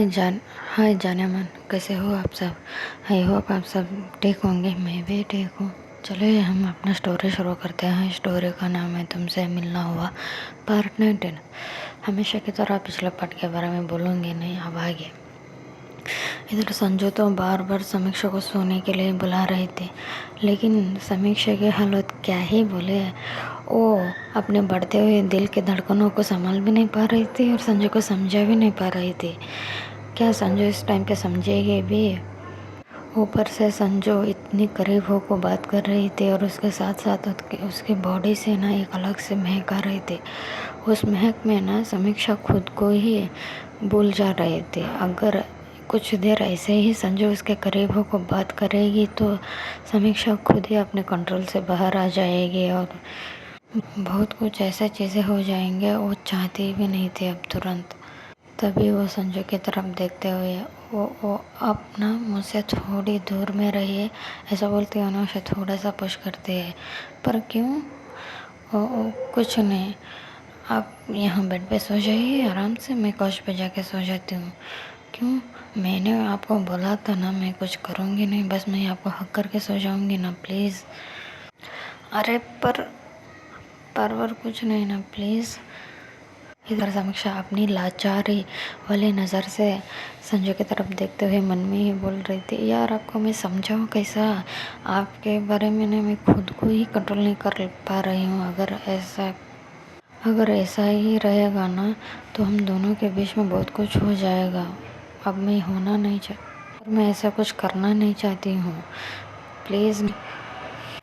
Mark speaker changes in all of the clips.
Speaker 1: हाय जाने मन, कैसे हो आप सब। आई होप आप सब ठीक होंगे, मैं भी ठीक हूँ। चलिए हम अपना स्टोरी शुरू करते हैं। स्टोरी का नाम है तुमसे मिलना हुआ पार्ट 19। हमेशा की तरह पिछले पार्ट के बारे में बोलूँगी नहीं, अब आगे। इधर संजू तो बार बार समीक्षा को सोने के लिए बुला रही थी, लेकिन समीक्षा की हालत क्या ही बोले। वो अपने बढ़ते हुए दिल के धड़कनों को संभाल भी नहीं पा रही थी और संजू को समझा भी नहीं पा रही थी। क्या संजू इस टाइम पे समझेगी भी। ऊपर से संजू इतनी करीब हो को बात कर रही थी और उसके साथ साथ उसकी बॉडी से ना एक अलग से महक आ रही थी। उस महक में ना समीक्षा खुद को ही भूल जा रही थी। अगर कुछ देर ऐसे ही संजू उसके करीब हो को बात करेगी तो समीक्षा खुद ही अपने कंट्रोल से बाहर आ जाएगी और बहुत कुछ ऐसा चीज़ें हो जाएंगे वो चाहती भी नहीं थी अब तुरंत। तभी वो संजू की तरफ देखते हुए वो अब ना मुझसे थोड़ी दूर में रहिए ऐसा बोलते हैं ना, उसे थोड़ा सा पुश करते हैं। पर क्यों। कुछ नहीं, आप यहाँ बेड पे सो जाइए आराम से, मैं कौच पे जाके सो जाती हूँ। क्यों, मैंने आपको बोला था ना मैं कुछ करूँगी नहीं, बस मैं आपको हक करके सो जाऊँगी ना, प्लीज़। अरे पर कुछ नहीं ना, प्लीज़। इधर समीक्षा अपनी लाचारी वाली नज़र से संजू की तरफ देखते हुए मन में ही बोल रही थी, यार आपको मैं समझाऊँ कैसा। आपके बारे में ना मैं खुद को ही कंट्रोल नहीं कर पा रही हूँ। अगर ऐसा ही रहेगा ना तो हम दोनों के बीच में बहुत कुछ हो जाएगा। अब मैं होना नहीं चाहती, मैं ऐसा कुछ करना नहीं चाहती हूँ, प्लीज़।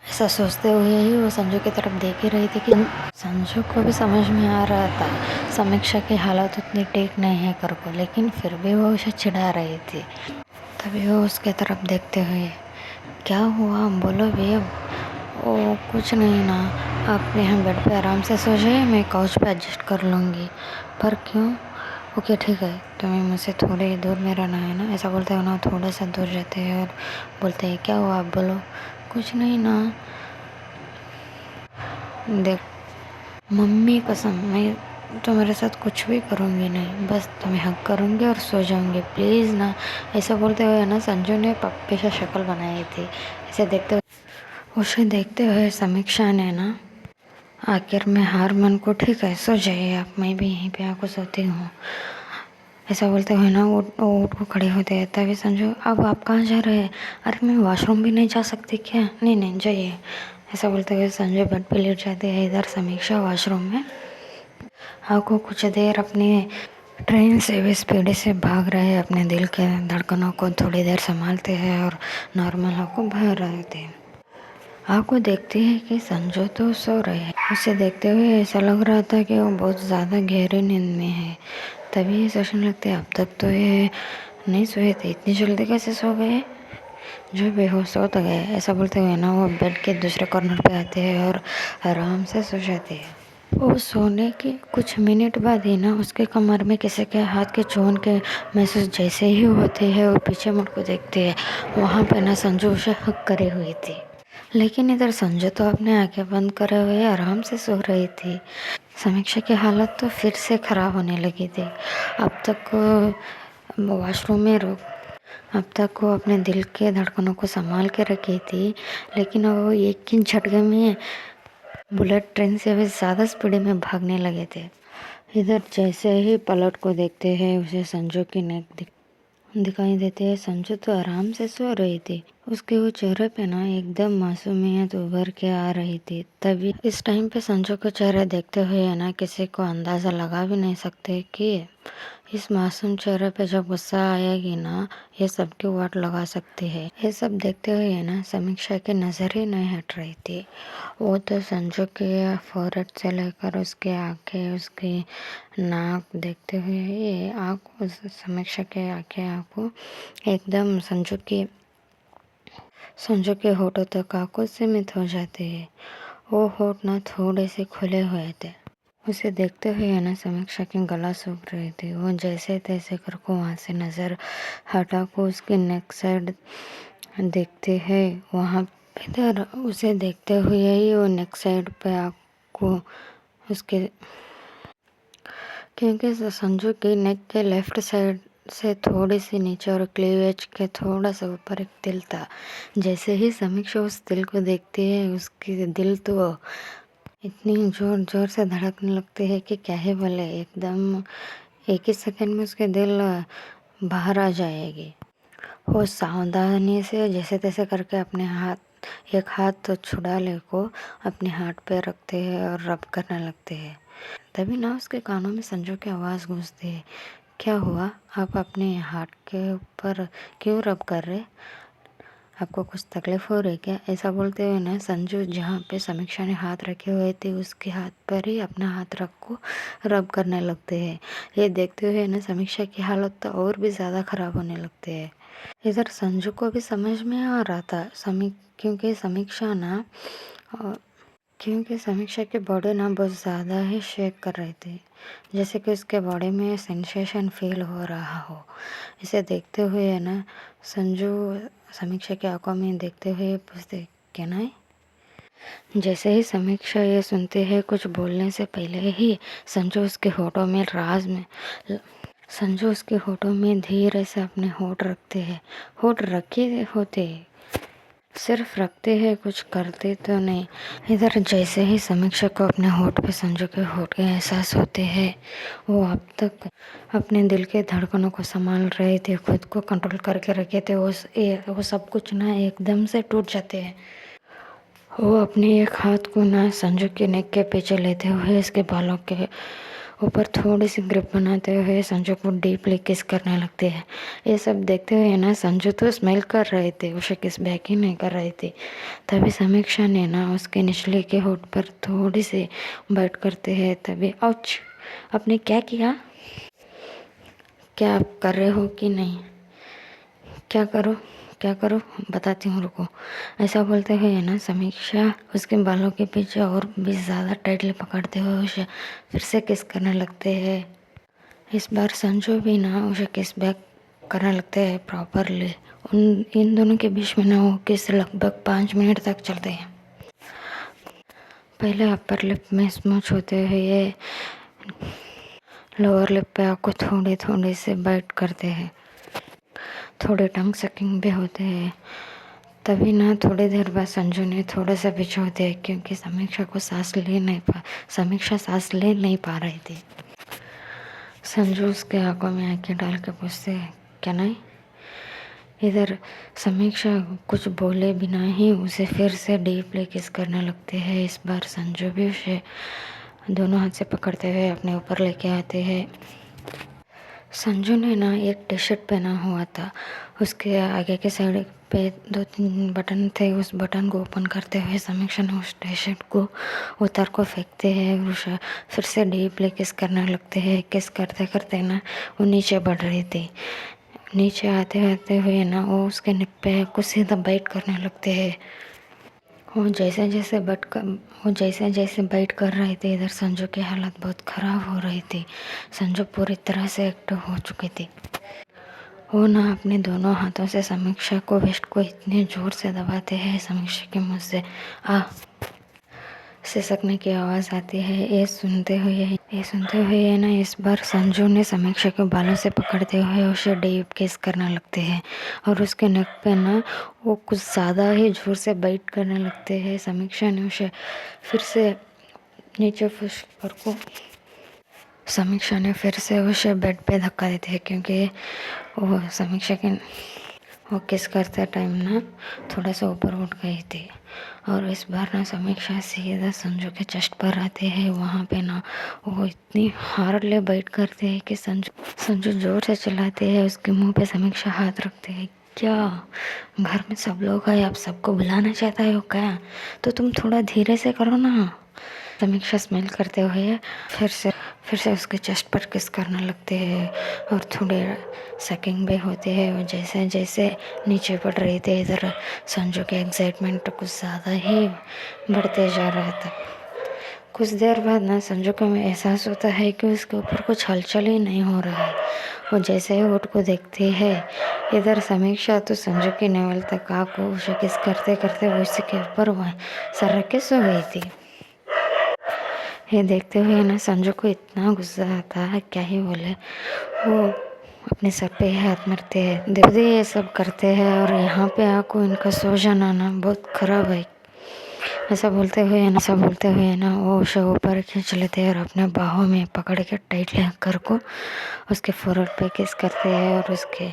Speaker 1: ऐसा सोचते हुए ही वो संजू की तरफ देख ही रही थी कि संजू को भी समझ में आ रहा था समीक्षा की हालत उतनी ठीक नहीं है कर को, लेकिन फिर भी वो उसे चिढ़ा रही थी। तभी वो उसके तरफ देखते हुए, क्या हुआ बोलो भी अब। ओ कुछ नहीं ना, आप यहाँ बेड पे आराम से सो जाइए, मैं काउच पे एडजस्ट कर लूँगी। पर क्यों। ओके ठीक है, तुम्हें मुझसे थोड़ी दूर में रहना है ना, ऐसा बोलते हो ना, थोड़ा सा दूर रहते हैं और बोलते हैं क्या हुआ आप बोलो। कुछ नहीं ना, देख मम्मी कसम, मैं तो मेरे साथ कुछ भी करूँगी नहीं, बस तुम्हें हक करूँगी और सो जाऊँगी, प्लीज़ ना। ऐसा बोलते हुए ना संजू ने पप्पी सा शक्ल बनाई थी। उसे देखते हुए समीक्षा ने ना आखिर में हार मन को, ठीक है सो जाइए आप, मैं भी यहीं पे आकर सोती हूँ। ऐसा बोलते हुए ना वो उठ को खड़े होते हैं। तभी संजू, अब आप कहाँ जा रहे हैं। अरे मैं वॉशरूम भी नहीं जा सकती क्या। नहीं नहीं जाइए। ऐसा बोलते हुए संजू बेड पे लेट जाते हैं। इधर समीक्षा वॉशरूम में आपको कुछ देर अपने ट्रेन से भी स्पीड से भाग रहे हैं, अपने दिल के धड़कनों को थोड़ी देर संभालते हैं और नॉर्मल होकर बाहर आते हैं। आपको देखते हैं कि संजू तो सो रहे हैं। उसे देखते हुए ऐसा लग रहा था कि वो बहुत ज़्यादा गहरे नींद में है। तभी ये सोचने लगते अब तक तो ये नहीं सोए थे, इतनी जल्दी कैसे सो गए। जो बेहोश हो तो गए। ऐसा बोलते हुए ना वो बेड के दूसरे कॉर्नर पे आते हैं और आराम से सो जाते हैं। वो सोने के कुछ मिनट बाद ही ना उसके कमर में किसी के हाथ के चोन के महसूस जैसे ही होते हैं, वो पीछे मुड़ को देखते हैं। वहाँ पे ना संजू उसे हक करे हुई थी, लेकिन इधर संजू तो अपने आंखें बंद करे हुए आराम से सो रही थी। समीक्षा की हालत तो फिर से ख़राब होने लगी थी। अब तक वॉशरूम में रुक अब तक वो अपने दिल के धड़कनों को संभाल के रखी थी, लेकिन अब वो एक ही झटके में बुलेट ट्रेन से भी ज़्यादा स्पीड में भागने लगे थे। इधर जैसे ही पलट को देखते हैं उसे संजू की नेक दिखाई देती है। संजू तो आराम से सो रही थी, उसके वो चेहरे पे ना एकदम मासूमियत उभर के आ रही थी। तभी इस टाइम पे संजू के चेहरे देखते हुए ना किसी को अंदाज़ा लगा भी नहीं सकते कि इस मासूम चेहरे पे जब गुस्सा आएगी ना ये सबकी वाट लगा सकती है। ये सब देखते हुए ना समीक्षा की नज़र ही नहीं हट रही थी। वो तो संजू के फोrehead से लेकर उसके आंखें, उसकी नाक देखते हुए ये आँख, समीक्षा के आँखों एकदम संजू के होठों तक आँखों सीमित हो जाते हैं। वो होठ ना थोड़े से खुले हुए थे। उसे देखते हुए ना समीक्षा की गला सूख रही थी। वो जैसे तैसे करके वहाँ से नज़र हटा को उसकी नेक साइड देखते हैं। वहाँ इधर उसे देखते हुए ही वो नेक साइड पे आपको उसके, क्योंकि संजू की नेक के लेफ्ट साइड से थोड़ी सी नीचे और क्लीवेज के थोड़ा सा ऊपर एक तिल था। जैसे ही समीक्षा उस तिल को देखती है, उसकी दिल तो इतनी जोर जोर से धड़कने लगती है कि क्या ही बोले। एकदम एक ही सेकंड में उसके दिल बाहर आ जाएगी। वो सावधानी से जैसे तैसे करके अपने हाथ, एक हाथ तो छुड़ा ले को अपने हाथ पे रखते हैं और रब करने लगते हैं। तभी ना उसके कानों में संजू की आवाज़ गूंजती है, क्या हुआ, आप अपने हाथ के ऊपर क्यों रब कर रहे, आपको कुछ तकलीफ हो रही क्या? ऐसा बोलते हुए ना संजू जहाँ पे समीक्षा ने हाथ रखे हुए थे उसके हाथ पर ही अपना हाथ रख को रब करने लगते हैं। ये देखते हुए ना समीक्षा की हालत तो और भी ज़्यादा ख़राब होने लगते हैं। इधर संजू को भी समझ में आ रहा था क्योंकि समीक्षा ना क्योंकि समीक्षा के बॉडी ना बहुत ज़्यादा ही शेक कर रहे थे, जैसे कि उसके बॉडी में सेंसेशन फील हो रहा हो। इसे देखते हुए ना संजू समीक्षा की आंखों में देखते हुए पूछते, क्या ना है? जैसे ही समीक्षा ये सुनते हैं, कुछ बोलने से पहले ही संजू उसके होठों में धीरे से अपने होठ रखते हैं। होठ रखे होते, सिर्फ रखते हैं, कुछ करते तो नहीं। इधर जैसे ही समीक्षा को अपने होठ पे संजू के होठ के एहसास होते हैं, वो अब तक अपने दिल के धड़कनों को संभाल रहे थे, खुद को कंट्रोल करके रखे थे, वो सब कुछ ना एकदम से टूट जाते हैं। वो अपने एक हाथ को ना संजू के नेक के पीछे लेते हुए इसके बालों के ऊपर थोड़ी सी ग्रिप बनाते हुए संजू को डीपली किस करने लगते हैं। ये सब देखते हुए ना संजू तो स्मेल कर रहे थे, उसे किस बैक ही नहीं कर रही थी। तभी समीक्षा ने ना उसके निचले के होठ पर थोड़ी सी बाइट करते हैं। तभी औच, आपने क्या किया? क्या आप कर रहे हो कि नहीं? क्या करो बताती हूँ, रुको। ऐसा बोलते हुए ना समीक्षा उसके बालों के पीछे और भी ज़्यादा टाइटली पकड़ते हुए उसे फिर से किस करने लगते हैं। इस बार संजू भी ना उसे किस बैक करने लगते हैं प्रॉपरली। इन दोनों के बीच में ना वो किस लगभग 5 मिनट तक चलते हैं। पहले अपर लिप में स्मूच होते हुए लोअर लिप पे आपको थोड़ी थोड़ी से बाइट करते हैं, थोड़े टंग सकिंग भी होते हैं। तभी ना थोड़ी देर बाद संजू ने थोड़ा सा पीछे होते हैं, क्योंकि समीक्षा सांस ले नहीं पा रही थी। संजू उसके आंखों में आंखें डाल के पूछते हैं, क्या नहीं? इधर समीक्षा कुछ बोले बिना ही उसे फिर से डीपली किस करने लगते हैं। इस बार संजू भी उसे दोनों हाथ से पकड़ते हुए अपने ऊपर लेके आते हैं। संजू ने ना एक टी शर्ट पहना हुआ था, उसके आगे के साइड पे 2-3 बटन थे। उस बटन को ओपन करते हुए समीक्षा ने उस टी शर्ट को उतार को फेंकते हैं और उसे फिर से डीपली किस करने लगते हैं। किस करते करते ना वो नीचे बढ़ रही थी। नीचे आते आते हुए ना वो उसके निप पे कुछ सीधा बाइट करने लगते हैं। वो जैसे जैसे बाइट कर रहे थे, इधर संजू की हालत बहुत ख़राब हो रही थी। संजू पूरी तरह से एक्टिव हो चुकी थी। वो ना अपने दोनों हाथों से समीक्षा को वेस्ट को इतने ज़ोर से दबाते हैं, समीक्षा के मुँह से आ सिसकने की आवाज़ आती है। ये सुनते हुए ना इस बार संजू ने समीक्षा के बालों से पकड़ते हुए उसे डीप किस करने लगते हैं और उसके नेक पे ना वो कुछ ज़्यादा ही जोर से बाइट करने लगते हैं। समीक्षा ने उसे फिर से नीचे पुश कर को समीक्षा ने फिर से उसे बेड पे धक्का देते हैं, क्योंकि वो किस करते टाइम ना थोड़ा सा ऊपर उठ गई थी। और इस बार ना समीक्षा सीधा संजू के चेस्ट पर आते हैं। वहाँ पे ना वो इतनी हार्डली बाइट करते हैं कि संजू जोर से चिल्लाते हैं। उसके मुंह पे समीक्षा हाथ रखते हैं, क्या घर में सब लोग आए, आप सबको बुलाना चाहता हो क्या? तो तुम थोड़ा धीरे से करो ना। समीक्षा स्मेल करते हुए फिर से उसके चेस्ट पर किस करने लगते हैं और थोड़े सकिंग भी होते हैं। और जैसे जैसे नीचे पड़ रही थी, इधर संजू के एक्साइटमेंट कुछ ज़्यादा ही बढ़ते जा रहा था। कुछ देर बाद ना संजू को एहसास होता है कि उसके ऊपर कुछ हलचल ही नहीं हो रहा है। वो जैसे ही ऊँट को देखती है, इधर समीक्षा तो संजू की नेवल तक आको उसे किस करते करते वो उसी के ऊपर सर रख के सो गई थी। ये देखते हुए ना संजू को इतना गुस्सा आता है, क्या ही बोले। वो अपने सर पे हाथ मारते हैं, दीदी ये सब करते हैं और यहाँ पे आको इनका सो जाना ना बहुत ख़राब है। ऐसा बोलते हुए ना वो उसे ऊपर खींच लेते हैं और अपने बाहों में पकड़ के टाइटली हक कर को उसके फोrehead पे किस करते हैं और उसके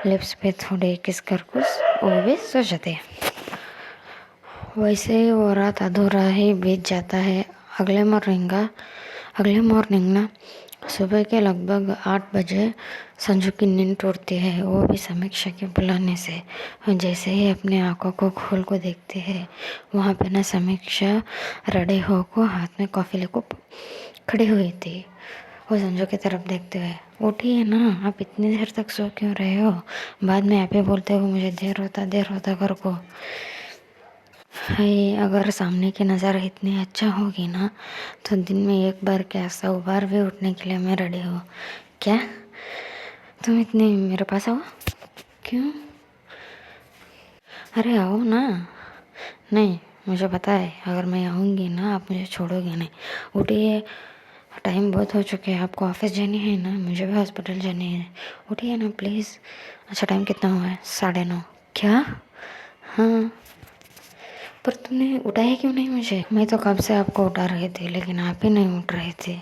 Speaker 1: लिप्स पे थोड़े किस कर को वो भी सो जाते हैं। वैसे ही वो रात अधूरा ही बीत जाता है। अगले मॉर्निंग ना सुबह के लगभग 8 बजे संजू की नींद टूटती है, वो भी समीक्षा के बुलाने से। जैसे ही अपने आंखों को खोल को देखते हैं, वहाँ पे ना समीक्षा रेडी हो को हाथ में कॉफ़ी लेको खड़ी हुई थी। वो संजू की तरफ देखते हुए, उठिए ना, आप इतनी देर तक सो क्यों रहे हो? बाद में आप ही बोलते हो मुझे देर होता कर को। है अगर सामने की नज़ारा इतनी अच्छा होगी ना तो दिन में एक बार क्या 100 बार भी उठने के लिए मैं रेडी हूँ। क्या तुम इतनी मेरे पास आओ? क्यों? अरे आओ ना। नहीं, मुझे पता है अगर मैं आऊँगी ना आप मुझे छोड़ोगे नहीं। उठिए, टाइम बहुत हो चुके हैं, आपको ऑफिस जानी है ना, मुझे भी हॉस्पिटल जानी है। उठिए ना प्लीज़। अच्छा टाइम कितना हुआ है? 9:30। क्या? हाँ, पर तुमने उठाया क्यों नहीं मुझे? मैं तो कब से आपको उठा रही थी लेकिन आप ही नहीं उठ रहे थे।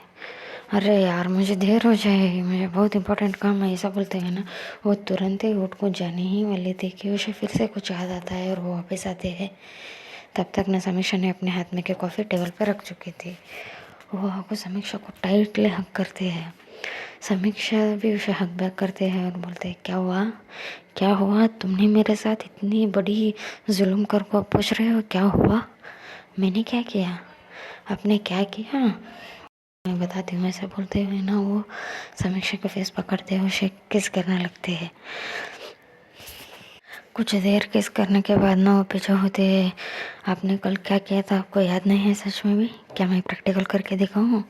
Speaker 1: अरे यार मुझे देर हो जाएगी, मुझे बहुत इंपॉर्टेंट काम है, ऐसा बोलते हैं ना। वो तुरंत ही उठ को जाने ही वाली थी कि उसे फिर से कुछ याद आता है और वो वापस आते हैं। तब तक ना समीक्षा ने अपने हाथ में की कॉफ़ी टेबल पर रख चुकी थी। वो आको समीक्षा को टाइटली हक करते हैं। समीक्षा भी उसे हक बैक करते हैं और बोलते हैं, क्या हुआ? तुमने मेरे साथ इतनी बड़ी जुल्म कर को पूछ रहे हो, क्या हुआ? मैंने क्या किया? आपने क्या किया? मैं बताती हूँ। ऐसे बोलते हुए ना वो समीक्षा के फेस पकड़ते हुए उसे किस करने लगते हैं। कुछ देर किस करने के बाद ना वो पीछे होते हैं। आपने कल क्या किया था आपको याद नहीं है सच में भी? क्या मैं प्रैक्टिकल करके दिखाऊँ?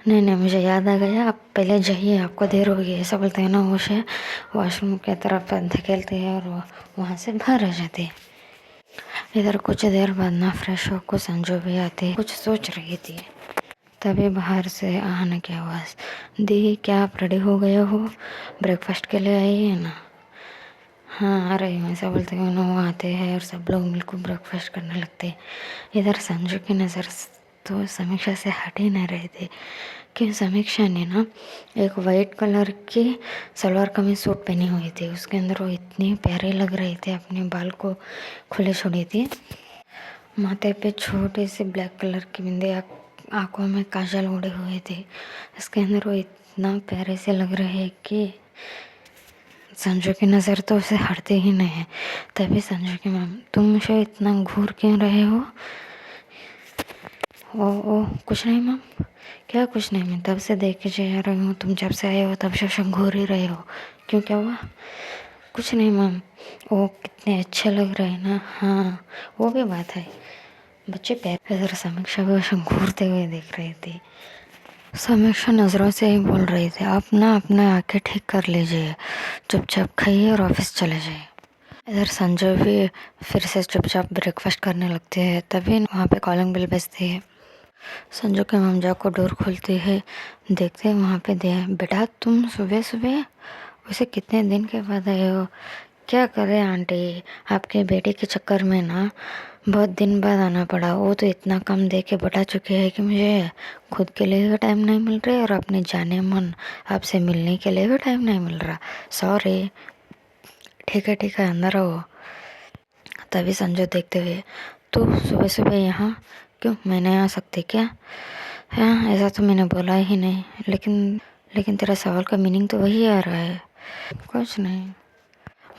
Speaker 1: नहीं मुझे याद आ गया, आप पहले जाइए, आपको देर होगी। ऐसा बोलते हैं ना वो उसे वॉशरूम की तरफ धकेलते हैं और वो वहाँ से बाहर आ जाते हैं। इधर कुछ देर बाद ना फ्रेश होकर संजू भी आती, कुछ सोच रही थी। तभी बाहर से आने की आवाज़, दी क्या आप रेडी हो गए हो? ब्रेकफास्ट के लिए आई है ना? हाँ आ रही हूँ। ऐसा बोलते हुए ना वो आते हैं और सब लोग मिलकर ब्रेकफास्ट करने लगते हैं। इधर संजू की नज़र तो समीक्षा से हट ही नहीं रहे थे कि समीक्षा ने ना एक वाइट कलर की सलवार कमीज सूट पहनी हुई थी। उसके अंदर वो इतनी प्यारे लग रहे थे, अपने बाल को खुले छोड़ी थी, माथे पे छोटी सी ब्लैक कलर की बिंदी, आँखों में काजल ओढ़े हुए थे। इसके अंदर वो इतना प्यारे से लग रहे हैं कि संजू की नज़र तो उसे हटते ही नहीं है। तभी संजू की मैम, तुम मुझे इतना घूर क्यों रहे हो? ओ कुछ नहीं मैम। क्या कुछ नहीं? मैं तब से देखे जा रही हूँ, तुम जब से आए हो तब से घूर ही रहे हो। क्यों, क्या हुआ? कुछ नहीं मैम, वो कितने अच्छे लग रहे हैं ना। हाँ वो भी बात है, बच्चे प्यार। इधर समीक्षा भी उसे घूरते हुए देख रही थी। समीक्षा नज़रों से ही बोल रही थी, आप ना अपने आंखें ठीक कर लीजिए, चुपचाप खाइए और ऑफिस चले जाइए। इधर संजय भी फिर से चुपचाप ब्रेकफास्ट करने लगते हैं। तभी वहाँ पे कॉलिंग बेल बजती है। संजू के मम्मी को डोर खोलती है, देखते हैं वहाँ पे दे, बेटा तुम सुबह सुबह उसे कितने दिन के बाद आए हो? क्या करें आंटी, आपके बेटे के चक्कर में ना बहुत दिन बाद आना पड़ा। वो तो इतना कम दे के बता चुके हैं कि मुझे खुद के लिए भी टाइम नहीं मिल रहा है और अपने जाने मन आपसे मिलने के लिए भी टाइम नहीं मिल रहा। सॉरी। ठीक है अंदर आओ। तभी संजय देखते हुए, तो सुबह सुबह यहाँ क्यों, मैं नहीं आ सकती क्या? हाँ ऐसा तो मैंने बोला ही नहीं, लेकिन तेरा सवाल का मीनिंग तो वही आ रहा है। कुछ नहीं,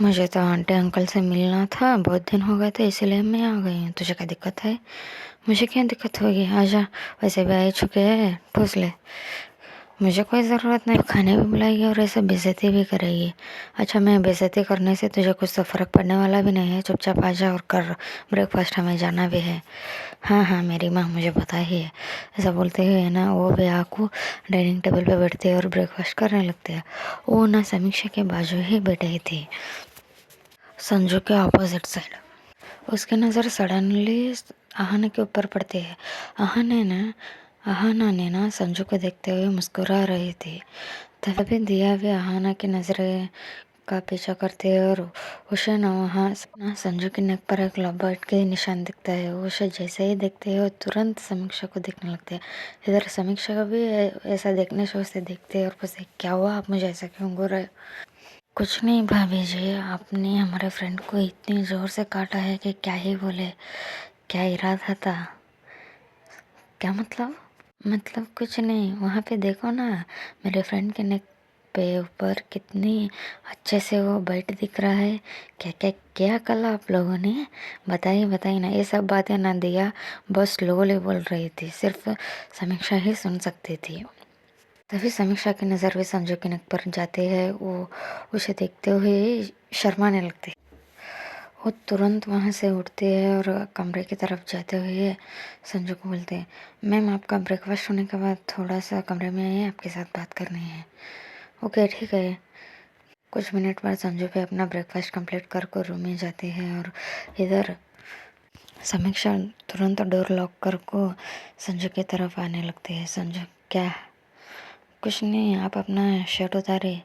Speaker 1: मुझे तो आंटी अंकल से मिलना था, बहुत दिन हो गए थे इसीलिए मैं आ गई हूँ। तुझे क्या दिक्कत है? मुझे क्या दिक्कत होगी, आजा, वैसे भी आ ही चुके हैं, ठूस ले। मुझे कोई ज़रूरत नहीं, खाने भी बुलाएगी और ऐसे बेइज्जती भी करेगी। अच्छा मैं बेइज्जती करने से तुझे कुछ तो फ़र्क पड़ने वाला भी नहीं है, चुपचाप आ जा और कर ब्रेकफास्ट, हमें जाना भी है। हाँ मेरी माँ मुझे पता ही है। ऐसा बोलते हुए ना वो भी आको डाइनिंग टेबल पे बैठते हैं और ब्रेकफास्ट करने लगते हैं। वो ना समीक्षा के बाजू ही बैठे थे, संजू के अपोजिट साइड। उसकी नज़र सडनली आहना के ऊपर पड़ती है। आहना ने ना संजू को देखते हुए मुस्कुरा रही थी। तभी दिया भी आहाना की नजरें का पीछा करते है और उसे न वहाँ ना संजू की नेक पर एक लॉबर्ट के निशान दिखता है। उसे जैसे ही देखते हैं वो तुरंत समीक्षा को देखने लगते हैं। इधर समीक्षा को भी ऐसा देखने से उसे देखते हैं और पूछते क्या हुआ, आप मुझे ऐसा क्यों बोल रहे हो? कुछ नहीं भाभी जी, आपने हमारे फ्रेंड को इतनी जोर से काटा है कि क्या ही बोले। क्या इरादा था? क्या मतलब कुछ नहीं, वहाँ पे देखो ना, मेरे फ्रेंड के नेक पे ऊपर कितनी अच्छे से वो बाइट दिख रहा है। क्या क्या क्या कला आप लोगों ने, बताइए ना। ये सब बातें ना दिया बस स्लोली बोल रही थी, सिर्फ समीक्षा ही सुन सकती थी। तभी समीक्षा की नज़र भी संजू के नेक पर जाते हैं। वो उसे देखते हुए शर्माने लगते। वो तुरंत वहाँ से उठते हैं और कमरे की तरफ जाते हुए संजू को बोलते हैं, मैम आपका ब्रेकफास्ट होने के बाद थोड़ा सा कमरे में आइए, आपके साथ बात करनी है। ओके ठीक है। कुछ मिनट बाद संजू पे अपना ब्रेकफास्ट कंप्लीट कर रूम में जाते हैं और इधर समीक्षा तुरंत डोर लॉक कर को संजू की तरफ आने लगते हैं। संजू क्या? कुछ नहीं, आप अपना शर्ट उतारे।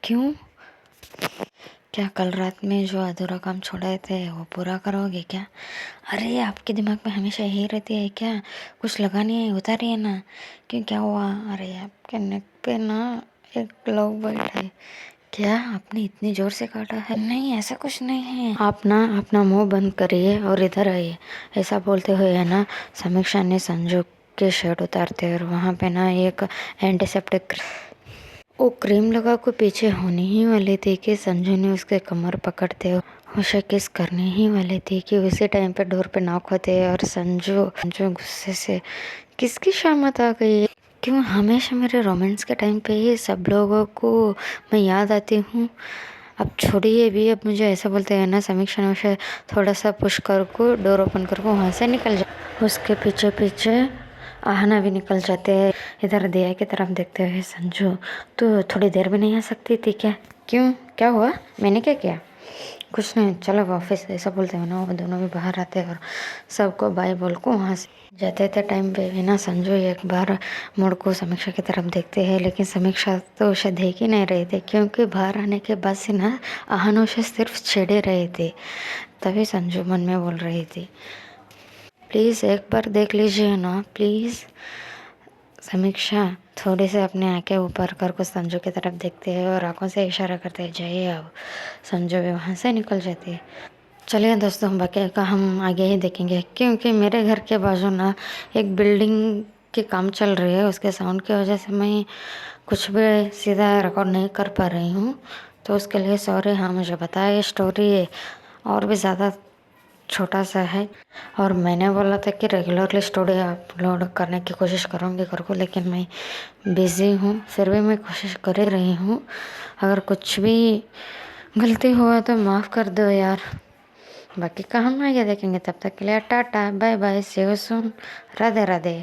Speaker 1: क्यों? क्या कल रात में जो अधूरा काम छोड़े थे वो पूरा करोगे क्या? अरे आपके दिमाग में हमेशा यही रहती है क्या? कुछ लगानी है उतारिए ना। क्यों, क्या हुआ? अरे आपके नेक पे ना एक लव बर्ड है। क्या आपने इतनी जोर से काटा है? नहीं ऐसा कुछ नहीं है। आप ना अपना मुंह बंद करिए और इधर आइए। ऐसा बोलते हुए है ना समीक्षा ने संजू के शर्ट उतारते और वहाँ पे ना एक एंटीसेप्टिक वो क्रीम लगा को पीछे होने ही वाली थी कि संजू ने उसके कमर पकड़ते उसे किस करने ही वाली थी कि उसी टाइम पे डोर पे नॉक होते और संजू गुस्से से किसकी शामत आ गई? क्यों हमेशा मेरे रोमांस के टाइम पे ही सब लोगों को मैं याद आती हूँ? अब छोड़िए भी, अब मुझे ऐसा बोलते हैं ना समीक्षा ने उसे थोड़ा सा पुश कर को डोर ओपन कर को वहाँ से निकल जा। उसके पीछे पीछे आहना भी निकल जाते हैं। इधर दिया की तरफ देखते हुए संजू, तो थोड़ी देर भी नहीं आ सकती थी क्या? क्यों, क्या हुआ? मैंने क्या किया? कुछ नहीं, चलो ऑफिस, ऐसा बोलते हैं ना। वो दोनों भी बाहर आते हैं और सबको बाय बोल को वहाँ से जाते थे। टाइम पे भी ना संजू एक बार मुड़ को समीक्षा की तरफ देखते हैं, लेकिन समीक्षा तो उसे देख ही नहीं रही थी क्योंकि बाहर आने के बाद से ना आहन उसे सिर्फ छेड़े रहे थे। तभी संजू मन में बोल रही थी, प्लीज़ एक बार देख लीजिए ना प्लीज़। समीक्षा थोड़ी से अपने आंखें ऊपर कर कुछ संजू की तरफ देखते हैं और आंखों से इशारा करते हैं जाइए अब। संजू भी वहाँ से निकल जाती है। चलिए दोस्तों, हम बाकी का हम आगे ही देखेंगे क्योंकि मेरे घर के बाजू ना एक बिल्डिंग के काम चल रही है। उसके साउंड की वजह से मैं कुछ भी सीधा रिकॉर्ड नहीं कर पा रही हूँ, तो उसके लिए सॉरी। हाँ मुझे बताया ये स्टोरी और भी ज़्यादा छोटा सा है और मैंने बोला था कि रेगुलरली स्टोरी अपलोड करने की कोशिश करूँगी घर को, लेकिन मैं बिज़ी हूँ। फिर भी मैं कोशिश कर ही रही हूँ। अगर कुछ भी गलती हुआ तो माफ़ कर दो यार। बाकी का हम आगे देखेंगे। तब तक के लिए tata bye bye, see you soon, Radhe Radhe.